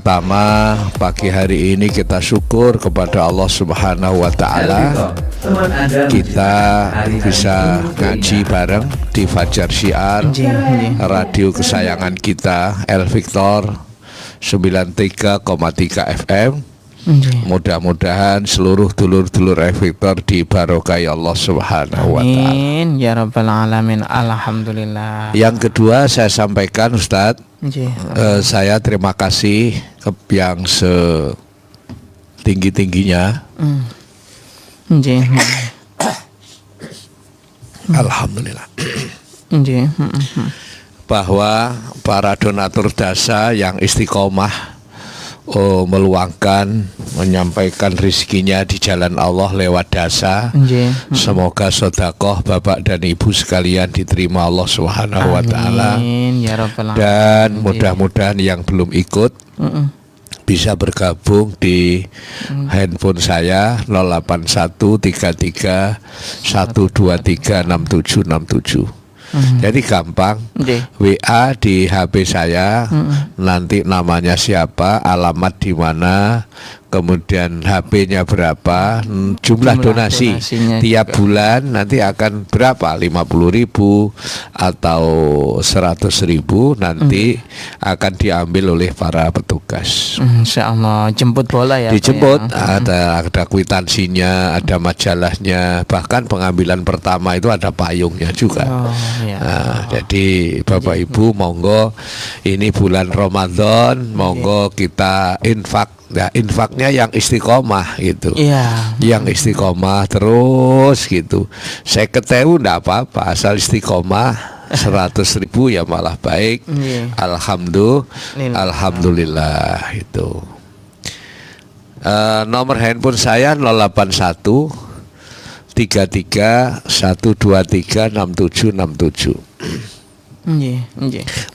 Pertama, pagi hari ini kita syukur kepada Allah Subhanahu wa Ta'ala. Kita bisa ngaji bareng di Fajar Syiar, radio kesayangan kita, El Victor 93,3 FM. Mudah-mudahan seluruh dulur-dulur El Victor dibarokai Allah Subhanahu wa Ta'ala. Amin ya rabbal alamin. Alhamdulillah. Yang kedua saya sampaikan, Ustadz, saya terima kasih yang setinggi-tingginya. Alhamdulillah. Bahwa para donatur dasa yang istiqomah meluangkan, menyampaikan rizkinya di jalan Allah lewat dasa. Semoga sedekah Bapak dan Ibu sekalian diterima Allah Subhanahu wa Ta'ala. Dan mudah-mudahan yang belum ikut bisa bergabung di handphone saya 081331236767. Jadi gampang, WA di HP saya, nanti namanya siapa, alamat di mana, kemudian HP-nya berapa, jumlah donasi tiap bulan nanti akan berapa, 50.000 atau 100.000 nanti akan diambil oleh para petugas. Insya Allah jemput bola ya. Dijemput, ada kwitansinya, ada majalahnya, bahkan pengambilan pertama itu ada payungnya juga. Nah, jadi Bapak Ibu monggo, ini bulan Ramadan, monggo kita infak. Nah, infaknya yang istiqomah gitu, yang istiqomah terus gitu. Saya ketemu enggak apa-apa, asal istiqomah. 100.000 ya malah baik. Alhamdulillah itu. Nomor handphone saya 081 33 123 6767.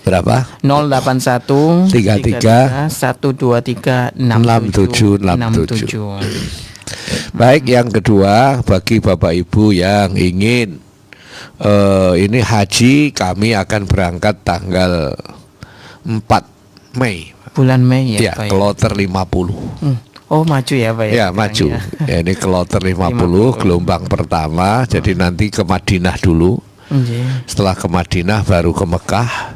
Berapa? 081 33 123 6767. Baik, yang kedua, bagi Bapak Ibu yang ingin ini haji, kami akan berangkat tanggal 4 Mei. Bulan Mei ya, kloter 50. Oh, maju ya Pak ya? Ya, maju. Ya, ini kloter 50 gelombang pertama. Jadi nanti ke Madinah dulu. Setelah ke Madinah baru ke Mekah.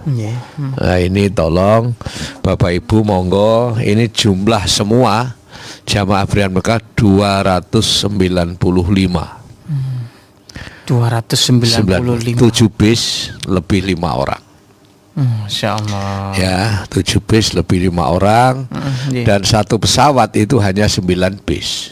Nah, ini tolong Bapak Ibu monggo, ini jumlah semua jamaah Brian Mekah 295. 295. 7 bis lebih 5 orang. Insya Allah. Ya, 7 bis lebih 5 orang. Dan satu pesawat itu hanya 9 bis.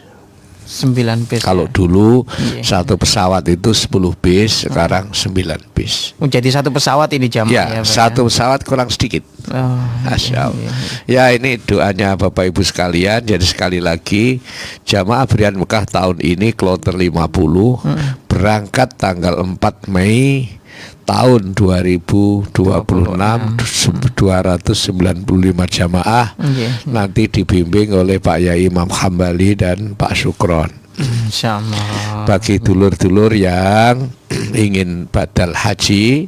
9 bis. Kalau dulu satu pesawat itu 10 bis, sekarang 9 bis. Jadi satu pesawat ini jamaah ya, satu pesawat kurang sedikit. Masya Allah. Ya, ini doanya Bapak Ibu sekalian. Jadi sekali lagi, jamaah Brian Mekah tahun ini kloter 50 berangkat tanggal 4 Mei tahun 2026, 295 jamaah. Nanti dibimbing oleh Pak Yai Imam Hambali dan Pak Sukron. Insyaallah. Bagi dulur-dulur yang ingin badal haji,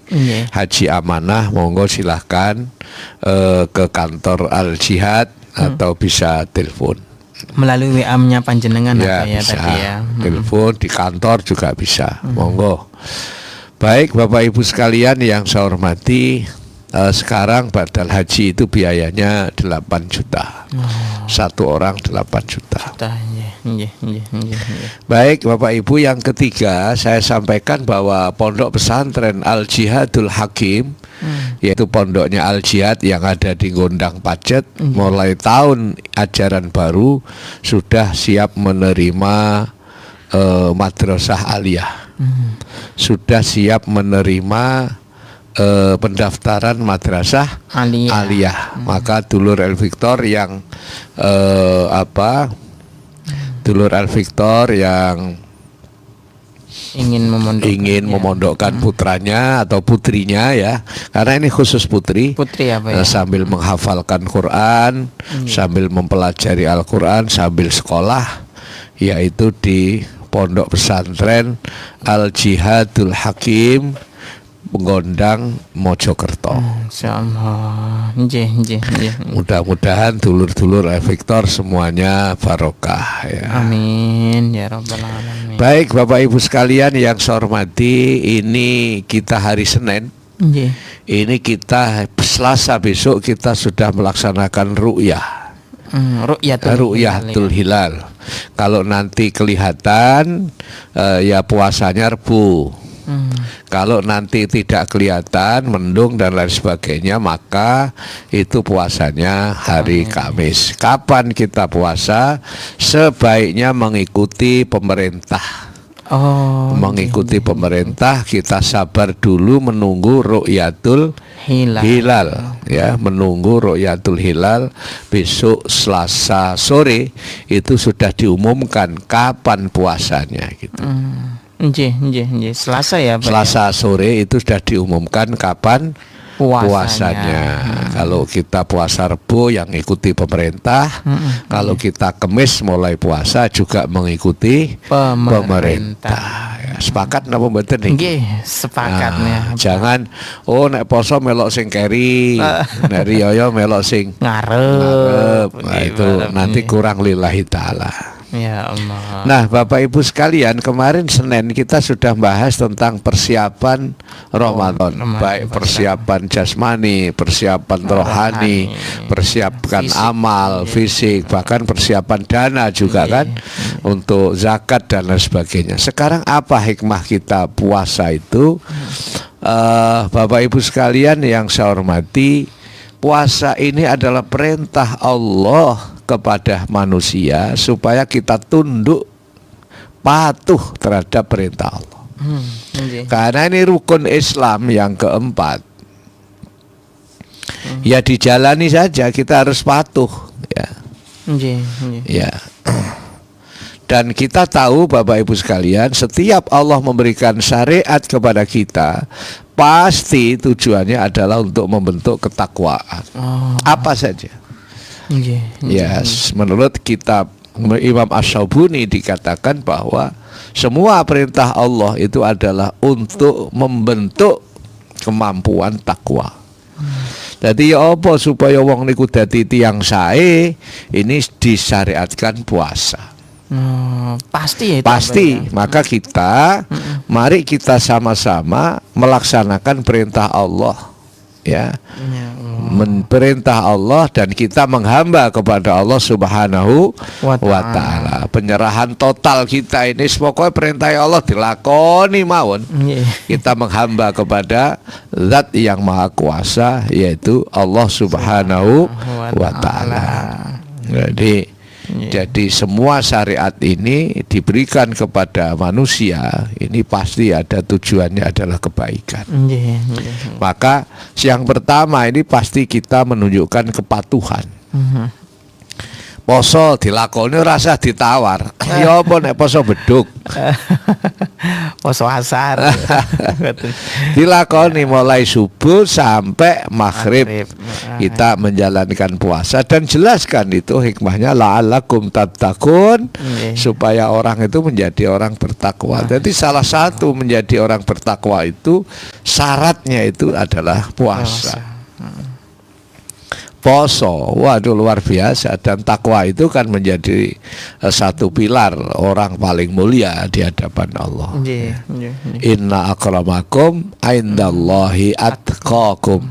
haji amanah, monggo silahkan ke kantor Al Jihad atau bisa telepon melalui WA-nya panjenengan ya, ya bisa tadi ya. Telepon di kantor juga bisa. Monggo. Baik Bapak Ibu sekalian yang saya hormati, sekarang badal haji itu biayanya 8 juta. Satu orang 8 juta. Baik Bapak Ibu, yang ketiga saya sampaikan bahwa Pondok Pesantren Al Jihadul Hakim, yaitu pondoknya Al Jihad yang ada di Gondang Pacet, mulai tahun ajaran baru sudah siap menerima madrasah aliyah. Sudah siap menerima pendaftaran madrasah aliyah. Maka dulur El Victor yang dulur El Victor yang ingin memondokkan putranya atau putrinya, ya, karena ini khusus putri apa ya? Sambil menghafalkan Quran, sambil mempelajari Al-Quran, sambil sekolah, yaitu di Pondok Pesantren Al Jihadul Hakim Penggondang Mojokerto. Insyaallah. Nggih. Mudah-mudahan dulur-dulur Victor semuanya barokah ya. Amin ya rabbal alamin. Baik Bapak Ibu sekalian yang saya hormati, ini kita hari Senin. Nggih. Ini kita Selasa besok kita sudah melaksanakan ru'yah. Ru'yatul hilal. Kalau nanti kelihatan ya puasanya Rebu. Kalau nanti tidak kelihatan, mendung dan lain sebagainya, maka itu puasanya hari Kamis. Kapan kita puasa? Sebaiknya mengikuti pemerintah. Mengikuti pemerintah, kita sabar dulu menunggu ru'yatul hilal ya, menunggu ru'yatul hilal. Besok Selasa sore itu sudah diumumkan kapan puasanya gitu. Nggih. Selasa ya, Pak. Selasa sore itu sudah diumumkan kapan puasanya. Kalau kita puasa Rebo yang ikuti pemerintah, kalau kita Kemis mulai puasa juga mengikuti pemerintah. Ya, sepakat napa mboten niki? Nggih, sepakatnya. Jangan nek poso melok sing keri, nek riyo melok sing ngarep. Nah, itu nanti kurang lillahi taala. Ya Allah. Nah Bapak Ibu sekalian, kemarin Senin kita sudah bahas tentang persiapan Ramadan. Baik persiapan jasmani, persiapan rohani, persiapkan fisik, amal, fisik, bahkan persiapan dana juga kan, untuk zakat dan lain sebagainya. Sekarang apa hikmah kita puasa itu? Bapak Ibu sekalian yang saya hormati, puasa ini adalah perintah Allah kepada manusia supaya kita tunduk patuh terhadap perintah Allah. Karena ini rukun Islam yang keempat. Ya dijalani saja, kita harus patuh ya. Ya. Dan kita tahu Bapak Ibu sekalian, setiap Allah memberikan syariat kepada kita, pasti tujuannya adalah untuk membentuk ketakwaan. Apa saja. Menurut kitab Imam Ash-Shawbuni dikatakan bahwa semua perintah Allah itu adalah untuk membentuk kemampuan takwa. Jadi ya apa supaya wong niku dadi tiyang sae, ini disyariatkan puasa. Pasti ya. Pasti. Maka kita mari kita sama-sama melaksanakan perintah Allah ya. Perintah Allah dan kita menghamba kepada Allah Subhanahu wa ta'ala. Penyerahan total kita ini pokoknya perintah Allah dilakoni mawon. Kita menghamba kepada Zat yang Maha Kuasa, yaitu Allah Subhanahu wa ta'ala. Jadi semua syariat ini diberikan kepada manusia, ini pasti ada tujuannya adalah kebaikan. Maka yang pertama ini pasti kita menunjukkan kepatuhan. Poso dilakoni rasa ditawar. Ya apa nek poso beduk. Poso asar. Dilakoni mulai subuh sampai maghrib. Kita menjalankan puasa dan jelaskan itu hikmahnya la'allakum tattaqun, supaya orang itu menjadi orang bertakwa. Jadi salah satu menjadi orang bertakwa itu syaratnya itu adalah puasa. Poso, waduh luar biasa. Dan takwa itu kan menjadi satu pilar orang paling mulia di hadapan Allah. Inna akramakum indallahi atqakum.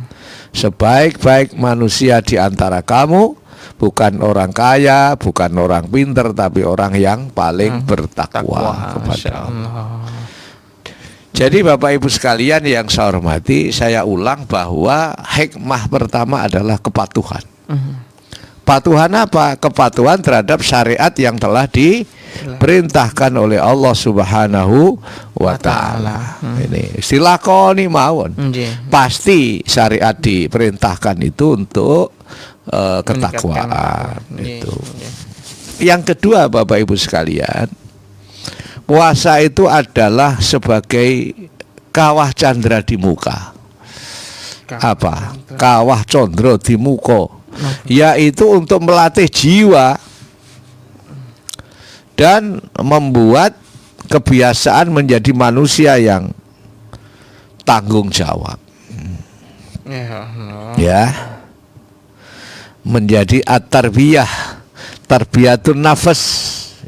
Sebaik-baik manusia di antara kamu bukan orang kaya, bukan orang pinter, tapi orang yang paling bertakwa kepada Allah. Jadi Bapak Ibu sekalian yang saya hormati, saya ulang bahwa hikmah pertama adalah kepatuhan. Patuhan apa? Kepatuhan terhadap syariat yang telah diperintahkan oleh Allah Subhanahu wa ta'ala. Ini silakoni mawon. Pasti syariat diperintahkan itu untuk ketakwaan itu. Yang kedua Bapak Ibu sekalian, puasa itu adalah sebagai kawah candra di muka. Apa? Kawah condro di muka. Yaitu untuk melatih jiwa dan membuat kebiasaan menjadi manusia yang bertanggung jawab. Ya Allah. Ya. Menjadi at-tarbiyah, tarbiyatun nafas,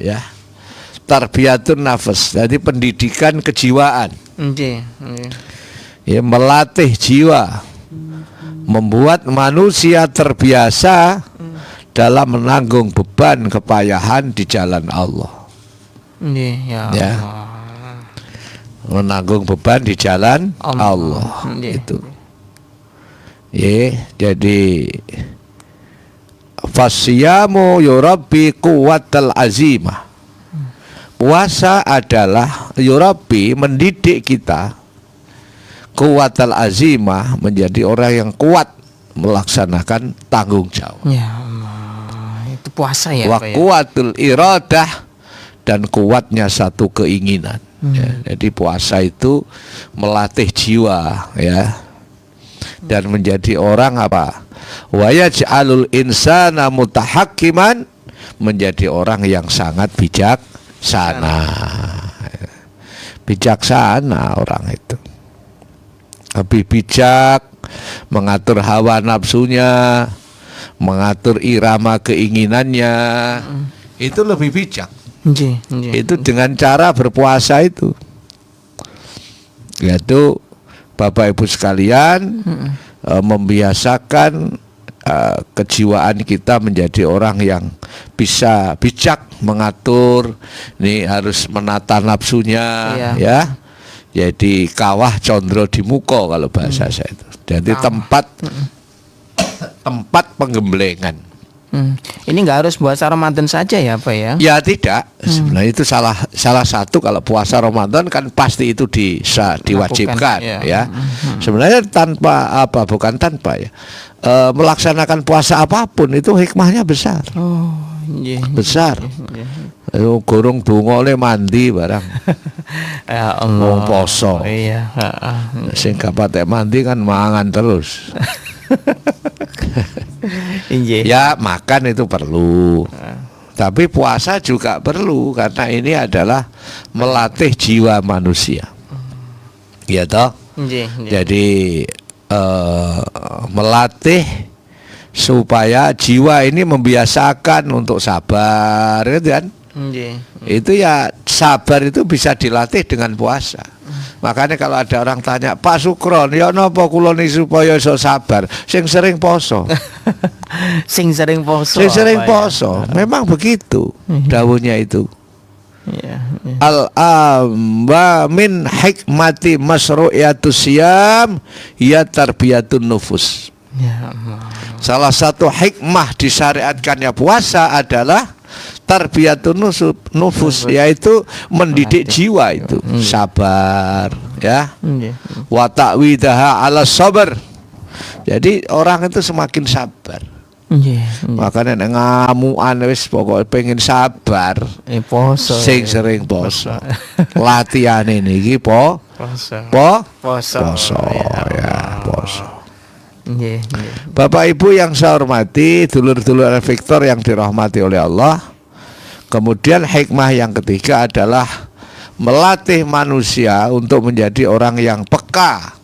ya. Tarbiyatun nafas. Jadi pendidikan kejiwaan. Nggih, nggih. Ya, melatih jiwa, membuat manusia terbiasa dalam menanggung beban kepayahan di jalan Allah. Nggih, ya Ya. Allah. Menanggung beban di jalan Allah. Nggih. Itu. Ya, jadi fasyamu yurabbi quwwatal azimah. Puasa adalah yurabbi, mendidik kita quwwatal azimah, menjadi orang yang kuat melaksanakan tanggung jawab. Ya Allah. Itu puasa ya, Wa Pak ya? quwwatul iradah, dan kuatnya satu keinginan. Ya, jadi puasa itu melatih jiwa, ya, dan menjadi orang apa? Wa yaj'alul insana mutahakkiman, menjadi orang yang sangat bijaksana. Bijaksana orang itu. Lebih bijak, mengatur hawa nafsunya, mengatur irama keinginannya. Itu lebih bijak. Nggih, nggih. Itu dengan cara berpuasa itu. Yaitu Bapak Ibu sekalian, membiasakan kejiwaan kita menjadi orang yang bisa bijak mengatur. Ini harus menata nafsunya, Iya. ya. Jadi kawah condro di muko kalau bahasa saya itu. Jadi tempat penggemblengan. Ini nggak harus puasa Ramadan saja ya, Pak ya? Ya tidak, sebenarnya itu salah satu. Kalau puasa Ramadan kan pasti itu diwajibkan, ya. ya. Sebenarnya bukan tanpa ya. Melaksanakan puasa apapun itu hikmahnya besar, Oh, nggih. besar. Nggih. Gorong donga oleh mandi barang. Ya Allah. Wong poso. Iya, heeh. Sing gak patek mandi kan mangan terus. Nggih. Ya makan itu perlu, tapi puasa juga perlu, karena ini adalah melatih jiwa manusia. Ya toh. Nggih, nggih. Jadi melatih supaya jiwa ini membiasakan untuk sabar, gitu kan? Nggih. Itu ya, sabar itu bisa dilatih dengan puasa. Makanya kalau ada orang tanya, Pak Sukron, ya napa kula niki supaya iso sabar? Sing sering poso. Sing sering poso. Sing sering Pak, ya? poso. Memang begitu dawuhnya itu. Iya, iya. Al-amba min hikmati masru'iyatus siyam ya tarbiyatun nufus. Ya Allah. Salah satu hikmah disyariatkannya puasa adalah tarbiyatun nufus, yaitu mendidik jiwa itu sabar, ya. Nggih. Wa ta'widaha ala sabar. Jadi orang itu semakin sabar. Nggih. Makanya nek ngamukan wis pokoke pengen sabar, Poso. sing sering poso. Latihane niki Poso. poso, ya, poso. Nggih, nggih. Bapak Ibu yang saya hormati, dulur-dulur Victor yang dirahmati oleh Allah. Kemudian hikmah yang ketiga adalah melatih manusia untuk menjadi orang yang peka.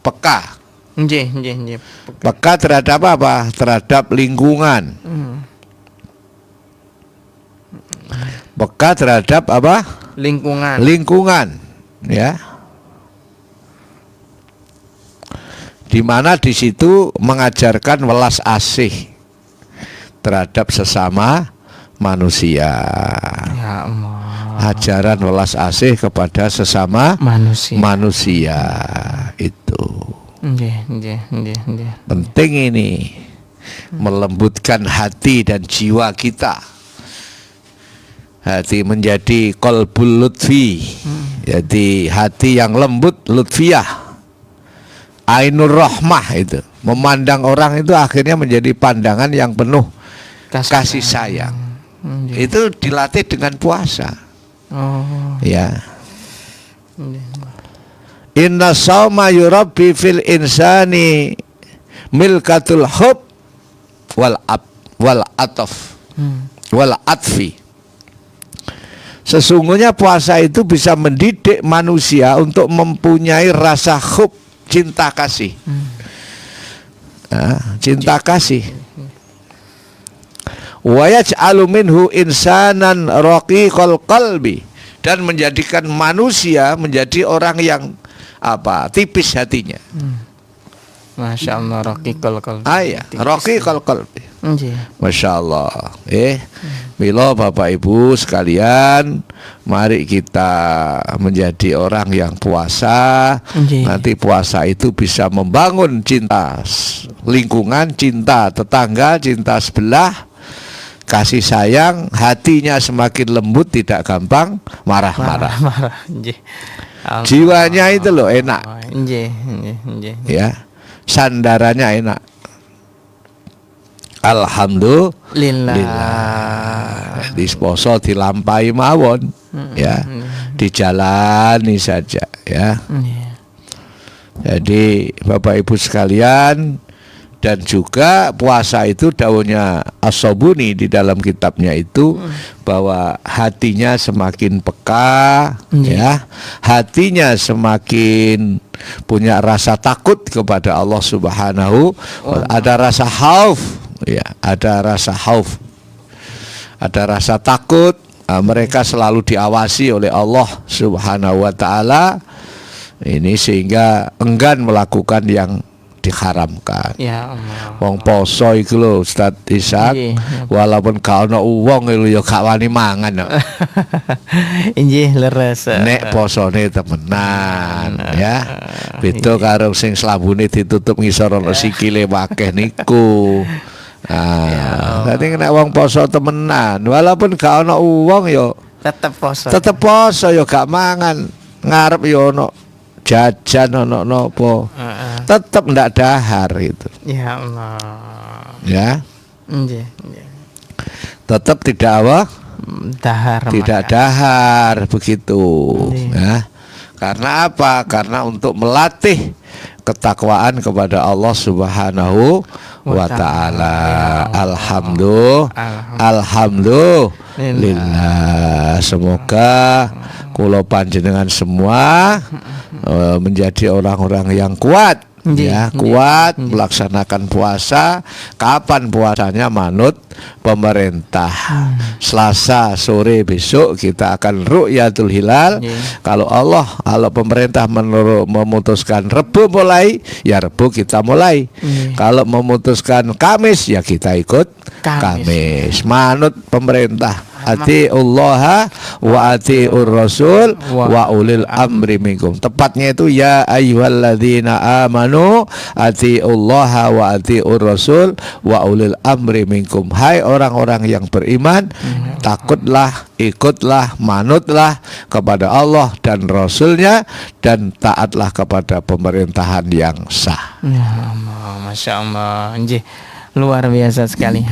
Peka. Nggih, nggih, nggih. Peka terhadap apa? Terhadap lingkungan. Peka terhadap apa? Lingkungan. Lingkungan, ya. Di mana di situ mengajarkan welas asih terhadap sesama manusia. Ya Allah. Ajaran welas asih kepada sesama manusia itu Nggih, nggih, nggih, nggih. penting. Ini melembutkan hati dan jiwa kita. Hati menjadi qalbul lutfi, jadi hati yang lembut, lutfiyah. Ainur rahmah, itu memandang orang itu akhirnya menjadi pandangan yang penuh kasih sayang. Itu dilatih dengan puasa. Oh. Ya. Inna shauma yurabbi fil insani milkatul hub wal ataf wal atfi. Sesungguhnya puasa itu bisa mendidik manusia untuk mempunyai rasa hub, cinta kasih. Cinta kasih. Wa yaj'alu minhu insanan raqiqal qalbi, dan menjadikan manusia menjadi orang yang tipis hatinya. Masya Allah, raqiqal qalbi. Raqiqal qalbi. Nggih. Masya Allah. Mila Bapak Ibu sekalian, mari kita menjadi orang yang puasa. Nanti puasa itu bisa membangun cinta lingkungan, cinta tetangga, cinta sebelah, kasih sayang, hatinya semakin lembut, tidak gampang marah-marah. Jiwanya itu loh enak. Ya, sandarannya enak. Alhamdulillah. Di poso dilampahi mawon, ya, dijalani saja, ya. Jadi Bapak Ibu sekalian, dan juga puasa itu daunnya As-Sobuni di dalam kitabnya itu bahwa hatinya semakin peka, ya, hatinya semakin punya rasa takut kepada Allah Subhanahu wa ta'ala. Ada rasa khauf, ya, ada rasa khauf, ada rasa takut. Mereka selalu diawasi oleh Allah Subhanahu wa ta'ala. Ini sehingga enggan melakukan yang diharamkan. Ya Allah. Wong poso iku lho Ustaz Ishak, walaupun gak ono wong lho ya gak wani mangan. Injih leres. Nek posone temenan, ya. Beda karo sing slambune ditutup ngisor ono sikile wakeh niku. Dadi nek wong poso temenan, walaupun gak ono wong ya tetep poso. Tetep poso ya gak mangan. Ngarep ya ono jajan ono nopo, tetap ndak dahar itu. Ya Allah. Ya. Tetap tidak dahar. Tidak dahar begitu. Ya. Karena apa? Karena untuk melatih ketakwaan kepada Allah Subhanahu wa ta'ala. Alhamdulillah. Semoga kula panjenengan semua menjadi orang-orang yang kuat, ya, kuat melaksanakan puasa. Kapan puasanya? Manut pemerintah. Selasa sore besok kita akan ru'yatul hilal. Kalau pemerintah memutuskan Rebo mulai, ya Rebo kita mulai. Kalau memutuskan Kamis, ya kita ikut Kamis. Manut pemerintah. Atiullaha wa atiur rasul wa ulil amri minkum. Tepatnya itu ya ayyuhalladzina amanu atiullaha wa atiur rasul wa ulil amri minkum. Hai orang-orang yang beriman, takutlah, ikutlah, manutlah kepada Allah dan Rasulnya, dan taatlah kepada pemerintahan yang sah. Masya Allah. Luar biasa sekali.